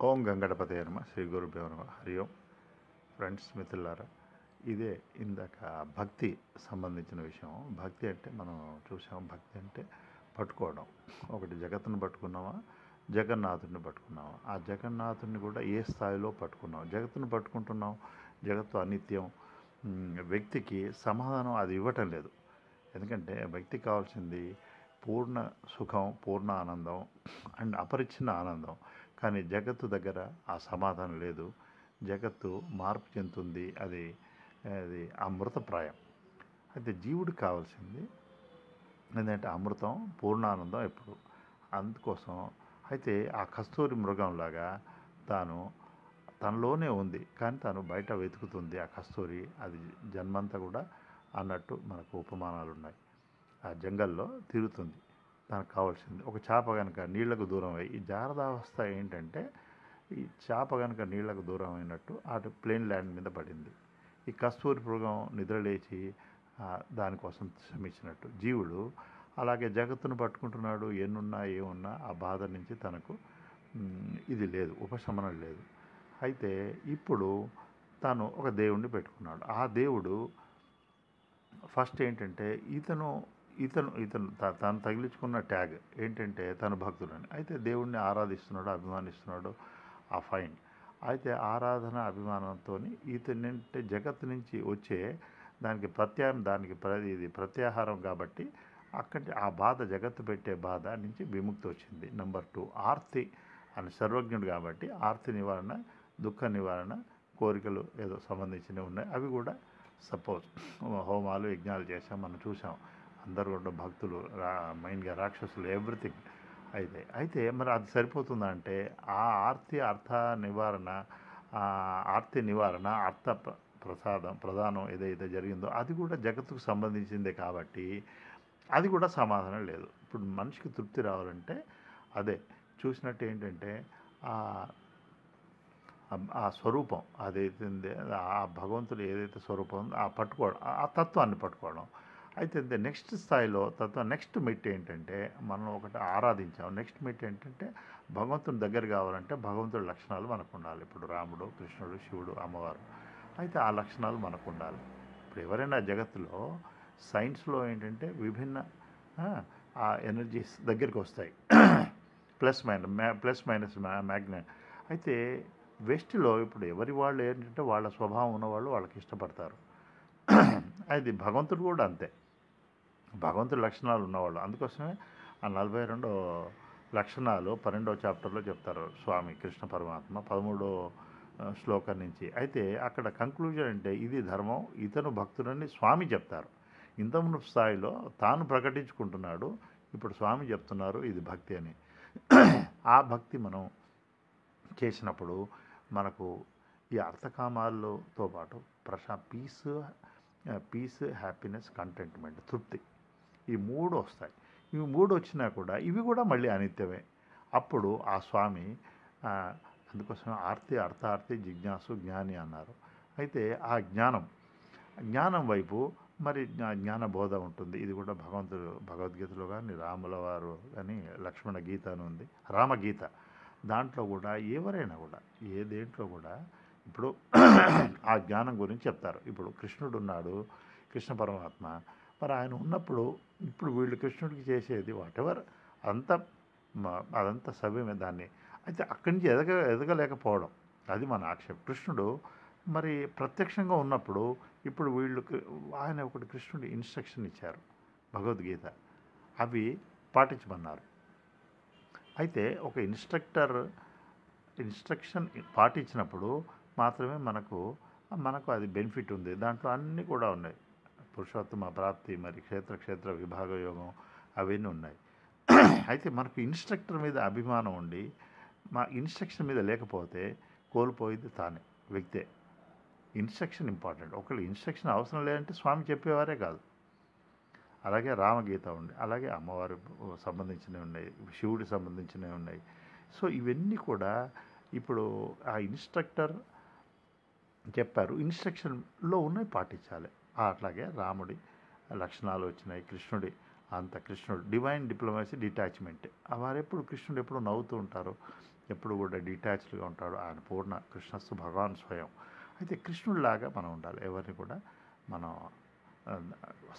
ఓం గంగణపతయే నమః శ్రీ గురుభ్యో నమః హరి ఓం. ఫ్రెండ్స్, మిత్రులారా, ఇదే ఇందాక భక్తి సంబంధించిన విషయం. భక్తి అంటే మనం చూసాం, భక్తి అంటే పట్టుకోవడం. ఒకటి జగత్తును పట్టుకున్నామా, జగన్నాథుడిని పట్టుకున్నామా. ఆ జగన్నాథుడిని కూడా ఏ స్థాయిలో పట్టుకున్నాం. జగత్తును పట్టుకుంటున్నాం, జగత్తు అనిత్యం. వ్యక్తికి సమాధానం అది ఇవ్వటం లేదు. ఎందుకంటే వ్యక్తికి కావాల్సింది పూర్ణ సుఖం, పూర్ణ ఆనందం అండ్ అపరిచ్ఛిన్న ఆనందం. కానీ జగత్తు దగ్గర ఆ సమాధానం లేదు. జగత్తు మార్పు చెందుతుంది, అది అది అమృతప్రాయం. అయితే జీవుడికి కావాల్సింది ఏంటంటే అమృతం, పూర్ణానందం ఎప్పుడు. అందుకోసం అయితే ఆ కస్తూరి మృగంలాగా తాను తనలోనే ఉంది, కానీ తాను బయట వెతుకుతుంది ఆ కస్తూరి. అది జన్మంతా కూడా అన్నట్టు మనకు ఉపమానాలు ఉన్నాయి. ఆ జంగల్లో తిరుగుతుంది, తనకు కావాల్సింది. ఒక చేప కనుక నీళ్లకు దూరం అయ్యి, ఈ జాగ్రత్తావస్థ ఏంటంటే ఈ చేప కనుక నీళ్లకు దూరం అయినట్టు అటు ప్లేన్ ల్యాండ్ మీద పడింది. ఈ కస్తూరి మృగం నిద్రలేచి దానికోసం శ్రమించినట్టు జీవుడు అలాగే జగత్తును పట్టుకుంటున్నాడు. ఎన్నున్నా ఏమున్నా ఆ బాధ నుంచి తనకు ఇది లేదు, ఉపశమనం లేదు. అయితే ఇప్పుడు తను ఒక దేవుణ్ణి పెట్టుకున్నాడు. ఆ దేవుడు ఫస్ట్ ఏంటంటే ఇతను తను తగిలించుకున్న ట్యాగ్ ఏంటంటే తను భక్తుడని. అయితే దేవుణ్ణి ఆరాధిస్తున్నాడు, అభిమానిస్తున్నాడు, ఆ ఫైన్. అయితే ఆరాధన అభిమానంతో ఇతనంటే జగత్తు నుంచి వచ్చే దానికి ఇది ప్రత్యాహారం కాబట్టి అక్కడి ఆ బాధ, జగత్తు పెట్టే బాధ నుంచి విముక్తి వచ్చింది. నెంబర్ 2, ఆర్తి అని సర్వజ్ఞుడు కాబట్టి ఆర్తి నివారణ, దుఃఖ నివారణ, కోరికలు ఏదో సంబంధించినవి ఉన్నాయి. అవి కూడా సపోజ్ హోమాలు యజ్ఞాలు చేసాం, మనం చూసాం. అందరూ కూడా భక్తులు, మెయిన్గా రాక్షసులు, ఎవ్రీథింగ్. అయితే మరి అది సరిపోతుందా అంటే ఆ ఆర్తి నివారణ అర్థ ప్రధానం ఏదైతే జరిగిందో అది కూడా జగత్తుకు సంబంధించిందే కాబట్టి అది కూడా సమాధానం లేదు. ఇప్పుడు మనిషికి తృప్తి రావాలంటే అదే చూసినట్టు ఏంటంటే ఆ స్వరూపం అదైతే ఆ భగవంతుడు ఏదైతే స్వరూపం ఉందో ఆ పట్టుకోవడం, ఆ తత్వాన్ని పట్టుకోవడం. అయితే నెక్స్ట్ స్థాయిలో తత్వం, నెక్స్ట్ మెట్ ఏంటంటే మనం ఒకటి ఆరాధించాం. నెక్స్ట్ మెట్ ఏంటంటే భగవంతుని దగ్గర కావాలంటే భగవంతుడి లక్షణాలు మనకు ఉండాలి. ఇప్పుడు రాముడు, కృష్ణుడు, శివుడు, అమ్మవారు. అయితే ఆ లక్షణాలు మనకు ఉండాలి. ఇప్పుడు ఎవరైనా జగత్తులో సైన్స్లో ఏంటంటే విభిన్న ఆ ఎనర్జీస్ దగ్గరికి వస్తాయి, ప్లస్ మైనస్ మ్యాగ్నెట్. అయితే వెస్ట్లో ఇప్పుడు ఎవరి వాళ్ళు ఏంటంటే వాళ్ళ స్వభావం ఉన్నవాళ్ళు వాళ్ళకి ఇష్టపడతారు. అది భగవంతుడు కూడా అంతే, భగవంతుడి లక్షణాలు ఉన్నవాళ్ళు. అందుకోసమే ఆ 42 లక్షణాలు 12వ చాప్టర్లో చెప్తారు స్వామి కృష్ణ పరమాత్మ 13వ శ్లోకం నుంచి. అయితే అక్కడ కంక్లూజన్ అంటే ఇది ధర్మం, ఇతను భక్తుడని స్వామి చెప్తారు. ఇంతకుముందు స్థాయిలో తాను ప్రకటించుకుంటున్నాడు, ఇప్పుడు స్వామి చెప్తున్నారు ఇది భక్తి అని. ఆ భక్తి మనం చేసినప్పుడు మనకు ఈ అర్థకామాలతో పాటు పీస్, హ్యాపీనెస్, కంటెంట్మెంట్, తృప్తి, ఈ 3 వస్తాయి. ఇవి 3 వచ్చినా కూడా ఇవి కూడా మళ్ళీ అనిత్యమే. అప్పుడు ఆ స్వామి అందుకోసం అర్థార్థి జిజ్ఞాసు జ్ఞాని అన్నారు. అయితే ఆ జ్ఞానం వైపు మరి జ్ఞాన బోధ ఉంటుంది. ఇది కూడా భగవద్గీతలో కానీ, రాముల వారు కానీ, లక్ష్మణ గీత అని ఉంది, రామగీత. దాంట్లో కూడా ఎవరైనా కూడా దేంట్లో కూడా ఇప్పుడు ఆ జ్ఞానం గురించి చెప్తారు. ఇప్పుడు కృష్ణుడు ఉన్నాడు, కృష్ణ పరమాత్మ. మరి ఆయన ఉన్నప్పుడు ఇప్పుడు వీళ్ళు కృష్ణుడికి చేసేది వాటెవర్ అదంతా సవ్యమే. దాన్ని అయితే అక్కడి నుంచి ఎదగలేకపోవడం అది మన ఆక్షేపం. కృష్ణుడు మరి ప్రత్యక్షంగా ఉన్నప్పుడు ఇప్పుడు ఆయన ఒకటి కృష్ణుడి ఇన్స్ట్రక్షన్ ఇచ్చారు, భగవద్గీత, అవి పాటించమన్నారు. అయితే ఒక ఇన్స్ట్రక్షన్ పాటించినప్పుడు మాత్రమే మనకు అది బెనిఫిట్ ఉంది. దాంట్లో అన్నీ కూడా ఉన్నాయి. పురుషోత్తమ ప్రాప్తి, మరి క్షేత్ర విభాగ యోగం, అవన్నీ ఉన్నాయి. అయితే మనకు ఇన్స్ట్రక్టర్ మీద అభిమానం ఉండి మా ఇన్స్ట్రక్షన్ మీద లేకపోతే కోల్పోయింది తానే, వ్యక్తే. Instruction important. ఒకళ్ళు ఇన్స్ట్రక్షన్ అవసరం లేదంటే స్వామి చెప్పేవారే కాదు. అలాగే రామగీత ఉంది, అలాగే అమ్మవారు సంబంధించినవి ఉన్నాయి, శివుడి సంబంధించినవి ఉన్నాయి. సో ఇవన్నీ కూడా ఇప్పుడు ఆ ఇన్స్ట్రక్టర్ చెప్పారు, ఇన్స్ట్రక్షన్లో ఉన్నాయి, పాటించాలి. అట్లాగే రాముడి లక్షణాలు వచ్చినాయి, కృష్ణుడు డివైన్ డిప్లొమసీ, డిటాచ్మెంట్. వారెప్పుడు కృష్ణుడు ఎప్పుడు నవ్వుతూ ఉంటారు, ఎప్పుడు కూడా డిటాచ్డ్గా ఉంటాడు. ఆయన పూర్ణ కృష్ణస్తు భగవాన్ స్వయం. అయితే కృష్ణుడిలాగా మనం ఉండాలి. ఎవరిని కూడా మనం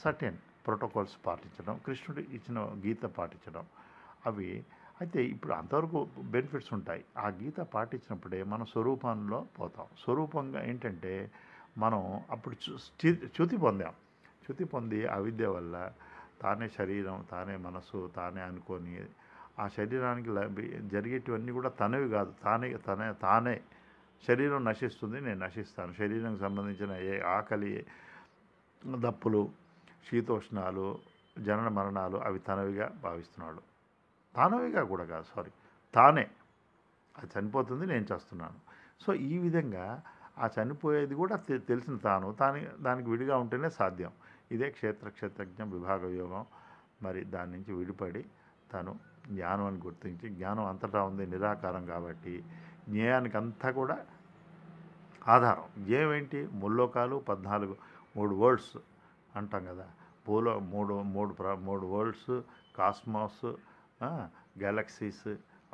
సర్టెన్ ప్రోటోకాల్స్ పాటించడం, కృష్ణుడు ఇచ్చిన గీత పాటించడం, అవి అయితే ఇప్పుడు అంతవరకు బెనిఫిట్స్ ఉంటాయి. ఆ గీత పాటించినప్పుడే మనం స్వరూపంలో పోతాం. స్వరూపంగా ఏంటంటే మనం అప్పుడు చ్యుతి పొందాం. చ్యుతి పొంది అవిద్య వల్ల తానే శరీరం, తానే మనసు, తానే అనుకొని ఆ శరీరానికి జరిగేటివన్నీ కూడా తనవి కాదు, తానే శరీరం నశిస్తుంది, నేను నశిస్తాను. శరీరానికి సంబంధించిన ఏ ఆకలి, దప్పులు, శీతోష్ణాలు, జనన మరణాలు అవి తనవిగా భావిస్తున్నాడు. తానవిగా కూడా కాదు, తానే. అది చనిపోతుంది, నేను చేస్తున్నాను. సో ఈ విధంగా ఆ చనిపోయేది కూడా తెలిసిన దానికి విడిగా ఉంటేనే సాధ్యం. ఇదే క్షేత్రజ్ఞ విభాగ యోగం. మరి దాని నుంచి విడిపడి తను జ్ఞానం అని గుర్తించి, జ్ఞానం అంతటా ఉంది, నిరాకారం కాబట్టి జ్ఞేయానికి అంతా కూడా ఆధారం. జ్ఞేయం ఏంటి? ముల్లోకాలు 14 3 వరల్డ్స్ అంటాం కదా. భూలో మూడు వరల్డ్స్, కాస్మాస్, గ్యాలక్సీస్,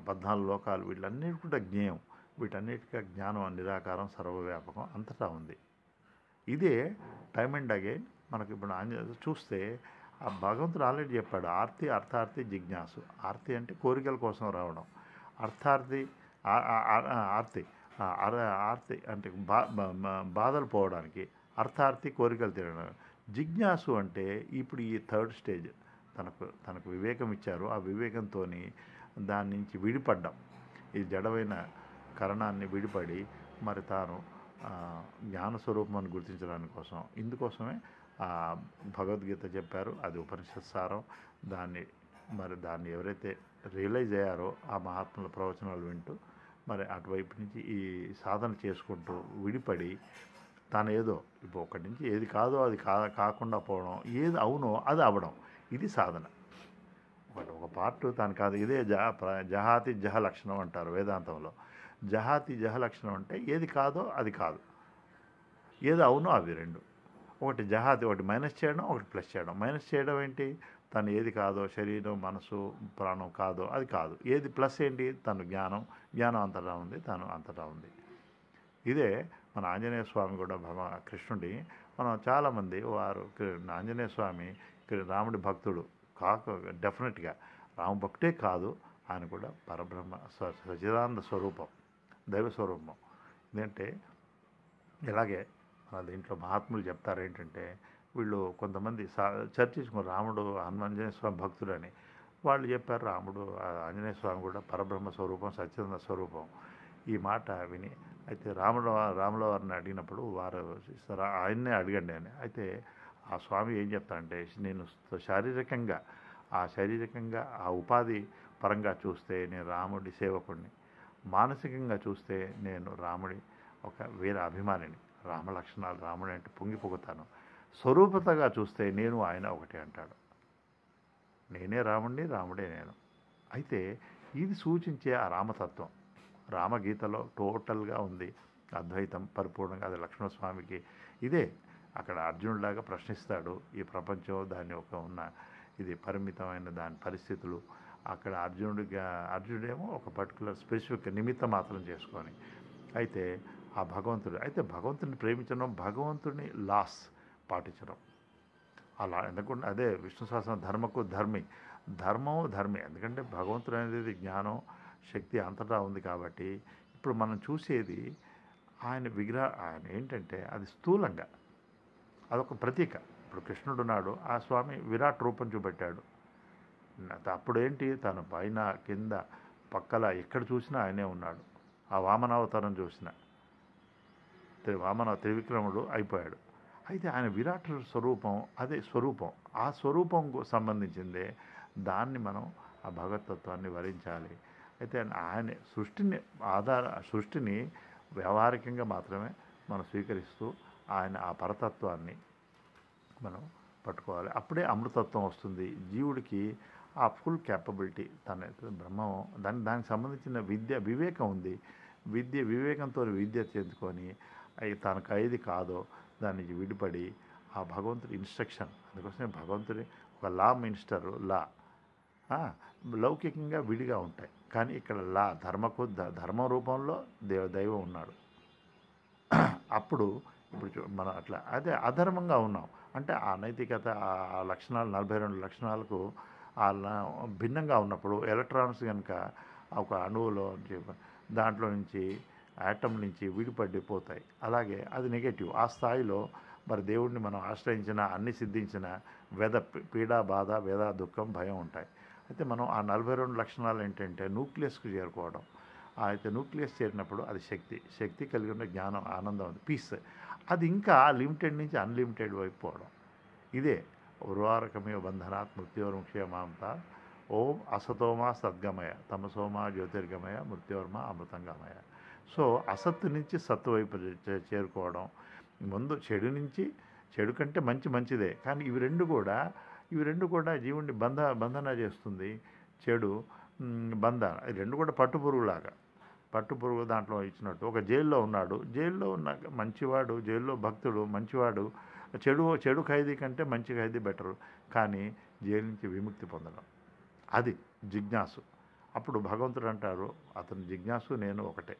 14 లోకాలు, వీళ్ళన్నిటి కూడా జ్ఞేయం. వీటన్నిటికీ జ్ఞానం నిరాకారం, సర్వవ్యాపకం, అంతటా ఉంది. ఇదే టైమ్ అండ్ అగైన్ మనకి ఇప్పుడు చూస్తే ఆ భగవంతుడు ఆల్రెడీ చెప్పాడు. ఆర్తి, అర్థార్థి, జిజ్ఞాసు. ఆర్తి అంటే కోరికల కోసం రావడం. ఆర్తి అంటే బాధలు పోవడానికి. అర్థార్థి కోరికలు తీరడం. జిజ్ఞాసు అంటే ఇప్పుడు ఈ థర్డ్ స్టేజ్. తనకు వివేకం ఇచ్చారు. ఆ వివేకంతో దాని నుంచి విడిపడ్డం, ఈ జడమైన కరణాన్ని విడిపడి మరి తాను జ్ఞానస్వరూపాన్ని గుర్తించడానికి కోసం, ఇందుకోసమే భగవద్గీత చెప్పారు. అది ఉపనిషత్ సారం. దాన్ని ఎవరైతే రియలైజ్ అయ్యారో ఆ మహాత్ముల ప్రవచనాలు వింటూ మరి అటువైపు నుంచి ఈ సాధన చేసుకుంటూ విడిపడి తాను ఏదో ఇప్పుడు ఒకటి నుంచి ఏది కాదో అది కాకుండా పోవడం, ఏది అవునో అది అవ్వడం, ఇది సాధన. ఒక పార్ట్ తాను కాదు. ఇదే జహాతి జహ లక్షణం అంటారు వేదాంతంలో. జహాతి జహ లక్షణం అంటే ఏది కాదో అది కాదు, ఏది అవునో అవి రెండు. ఒకటి జహాతి, ఒకటి మైనస్ చేయడం, ఒకటి ప్లస్ చేయడం. మైనస్ చేయడం ఏంటి? తను ఏది కాదో, శరీరం, మనసు, ప్రాణం కాదో అది కాదు. ఏది ప్లస్ ఏంటి? తను జ్ఞానం అంతటా ఉంది, తను అంతటా ఉంది. ఇదే మన ఆంజనేయ స్వామి కూడా కృష్ణుడి మనం చాలామంది వారు ఆంజనేయ స్వామి రాముడి భక్తుడు డెఫినెట్గా రామభక్తే కాదు, ఆయన కూడా పరబ్రహ్మ సచిదానంద స్వరూపం, దైవ స్వరూపం. ఎందుకంటే ఇలాగే మన దీంట్లో మహాత్ములు చెప్తారు ఏంటంటే, వీళ్ళు కొంతమంది చర్చించుకున్నారు రాముడు ఆంజనేయ స్వామి భక్తుడని. వాళ్ళు చెప్పారు రాముడు ఆంజనేయ స్వామి కూడా పరబ్రహ్మ స్వరూపం, సచ్చిదానంద స్వరూపం. ఈ మాట విని అయితే రాముల వారిని అడిగినప్పుడు వారు ఆయన్నే అడగండి అని. అయితే ఆ స్వామి ఏం చెప్తారంటే, నేను శారీరకంగా ఆ ఉపాధి పరంగా చూస్తే నేను రాముడి సేవకుడిని, మానసికంగా చూస్తే నేను రాముడి ఒక వీర అభిమానిని, రామ లక్షణాలు రాముడి అంటే పొంగిపోతాను, స్వరూపతగా చూస్తే నేను ఆయన ఒకటే అంటాడు. నేనే రాముడిని, రాముడే నేను. అయితే ఇది సూచించే ఆ రామతత్వం రామగీతలో టోటల్గా ఉంది. అద్వైతం పరిపూర్ణంగా. అది లక్ష్మణస్వామికి ఇదే అక్కడ అర్జునుడిలాగా ప్రశ్నిస్తాడు ఈ ప్రపంచం, దాని ఒక ఉన్న ఇది పరిమితమైన దాని పరిస్థితులు. అక్కడ అర్జునుడేమో ఒక పర్టికులర్ స్పెసిఫిక్ నిమిత్తం మాత్రం చేసుకొని, అయితే ఆ భగవంతుడిని ప్రేమించడం, భగవంతుడిని లాస్ పాటించడం. అలా ఎందుకంటే అదే విష్ణు సహస్రం ధర్మకు ధర్మి. ఎందుకంటే భగవంతుడు అనేది జ్ఞానం, శక్తి అంతటా ఉంది కాబట్టి ఇప్పుడు మనం చూసేది ఆయన ఏంటంటే అది స్థూలంగా అదొక ప్రతీక. ఇప్పుడు కృష్ణుడు ఉన్నాడు, ఆ స్వామి విరాట్ రూపం చూపెట్టాడు. అప్పుడేంటి తన పైన కింద పక్కల ఎక్కడ చూసినా ఆయనే ఉన్నాడు. ఆ వామనావతారం చూసిన త్రివిక్రముడు అయిపోయాడు. అయితే ఆయన విరాట్ స్వరూపం, అదే స్వరూపం, ఆ స్వరూపం సంబంధించిందే దాన్ని మనం ఆ భగవతత్వాన్ని వరించాలి. అయితే ఆయన సృష్టిని వ్యవహారికంగా మాత్రమే మనం స్వీకరిస్తూ ఆయన ఆ పరతత్వాన్ని మనం పట్టుకోవాలి. అప్పుడే అమృతత్వం వస్తుంది జీవుడికి. ఆ ఫుల్ క్యాపబిలిటీ తన బ్రహ్మం దానికి సంబంధించిన వివేకం ఉంది. వివేకంతో విద్య చెందుకొని తనకు ఏది కాదో దాని నుంచి విడిపడి ఆ భగవంతుడి ఇన్స్ట్రక్షన్. అందుకోసమే భగవంతుడి ఒక లా మినిస్టర్ లౌకికంగా విడిగా ఉంటాయి. కానీ ఇక్కడ ధర్మ రూపంలో దైవం ఉన్నాడు. అప్పుడు ఇప్పుడు మనం అట్లా అదే అధర్మంగా ఉన్నాం అంటే ఆ నైతికత ఆ లక్షణాలు 42 లక్షణాలకు భిన్నంగా ఉన్నప్పుడు ఎలక్ట్రాన్స్ కనుక ఒక అణువులో దాంట్లో నుంచి యాటమ్ నుంచి విడిపడిపోతాయి. అలాగే అది నెగటివ్. ఆ స్థాయిలో మరి దేవుడిని మనం ఆశ్రయించిన అన్ని సిద్ధించిన పీడ బాధ వేద దుఃఖం భయం ఉంటాయి. అయితే మనం ఆ 42 లక్షణాలు ఏంటంటే న్యూక్లియస్కు చేరుకోవడం. అయితే న్యూక్లియస్ చేరినప్పుడు అది శక్తి కలిగి ఉన్న జ్ఞానం ఆనందం పీస్. అది ఇంకా లిమిటెడ్ నుంచి అన్లిమిటెడ్ వైపు పోవడం. ఇదే ఉర్వారకమేవ బంధనాత్ మృత్యోర్ముక్షయమాంత ఓం అసతోమా సద్గమయ తమసోమా జ్యోతిర్గమయ మృత్యోర్మ అమృతంగమయ. సో అసత్తు నుంచి సత్తు వైపు చేరుకోవడం. ముందు చెడు కంటే మంచిదే. కానీ ఇవి రెండు కూడా జీవుడిని బంధన చేస్తుంది. చెడు బంధన ఈ రెండు కూడా పట్టుపురుగు దాంట్లో ఇచ్చినట్టు. ఒక జైల్లో ఉన్నాడు, జైల్లో ఉన్న మంచివాడు, జైల్లో భక్తుడు మంచివాడు, చెడు ఖైదీ కంటే మంచి ఖైదీ బెటరు. కానీ జైలు నుంచి విముక్తి పొందడం అది జిజ్ఞాసు. అప్పుడు భగవంతుడు అంటారు అతను జిజ్ఞాసు నేను ఒకటే.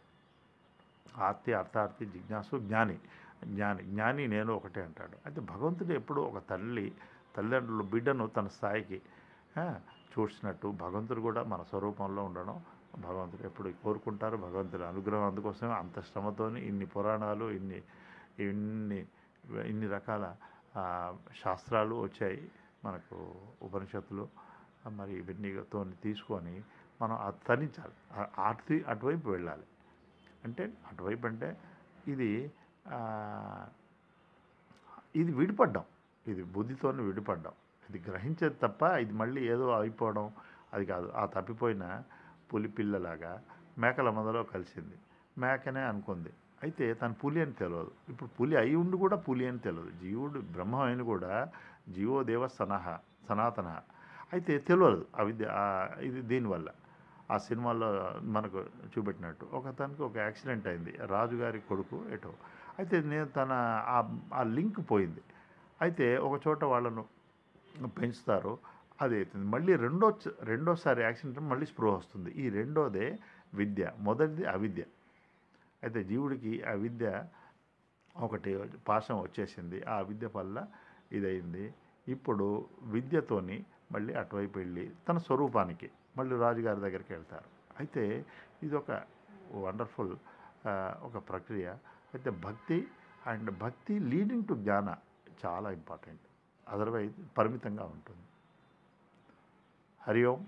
ఆర్తి అర్థార్థి జిజ్ఞాసు జ్ఞాని నేను ఒకటే అంటాడు. అయితే భగవంతుడు ఎప్పుడు ఒక తల్లిదండ్రులు బిడ్డను తన స్థాయికి చూసినట్టు భగవంతుడు కూడా మన స్వరూపంలో ఉండడం భగవంతుడు ఎప్పుడు కోరుకుంటారు. భగవంతుడి అనుగ్రహం అందుకోసమే అంత శ్రమతోని ఇన్ని పురాణాలు ఇన్ని రకాల శాస్త్రాలు వచ్చాయి మనకు ఉపనిషత్తులు. మరి ఇవన్నీతో తీసుకొని మనం అది తరించాలి, అటువైపు వెళ్ళాలి. అంటే అటువైపు అంటే ఇది విడిపడ్డాం, ఇది బుద్ధితోనే విడిపడ్డాం. ఇది గ్రహించేది తప్ప ఇది మళ్ళీ ఏదో అయిపోవడం అది కాదు. ఆ తప్పిపోయిన పులి పిల్లలాగా మేకల మందలో కలిసింది, మేకనే అనుకుంది. అయితే తను పులి అని తెలియదు. ఇప్పుడు పులి అయి ఉండి కూడా పులి అని తెలియదు. జీవుడు బ్రహ్మ అయిన కూడా జీవోదేవ సనాతన అయితే తెలియదు అవిద్య. ఇది దీనివల్ల ఆ సినిమాలో మనకు చూపెట్టినట్టు ఒకతనికి ఒక యాక్సిడెంట్ అయింది, రాజుగారి కొడుకు ఎటో. అయితే ఆ లింక్ పోయింది. అయితే ఒక చోట వాళ్ళను పెంచుతారు, అది అవుతుంది. మళ్ళీ రెండోసారి యాక్సిడెంట్ మళ్ళీ స్పృహ వస్తుంది. ఈ రెండోదే విద్య, మొదటిది అవిద్య. అయితే జీవుడికి ఆ విద్య ఒకటి పాశం వచ్చేసింది, ఆ విద్య వల్ల ఇదయింది. ఇప్పుడు విద్యతోని మళ్ళీ అటువైపు వెళ్ళి తన స్వరూపానికి మళ్ళీ రాజుగారి దగ్గరికి వెళ్తారు. అయితే ఇది ఒక వండర్ఫుల్ ఒక ప్రక్రియ. అయితే భక్తి లీడింగ్ టు జ్ఞాన చాలా ఇంపార్టెంట్, అదర్వైజ్ పరిమితంగా ఉంటుంది. హరి ఓం.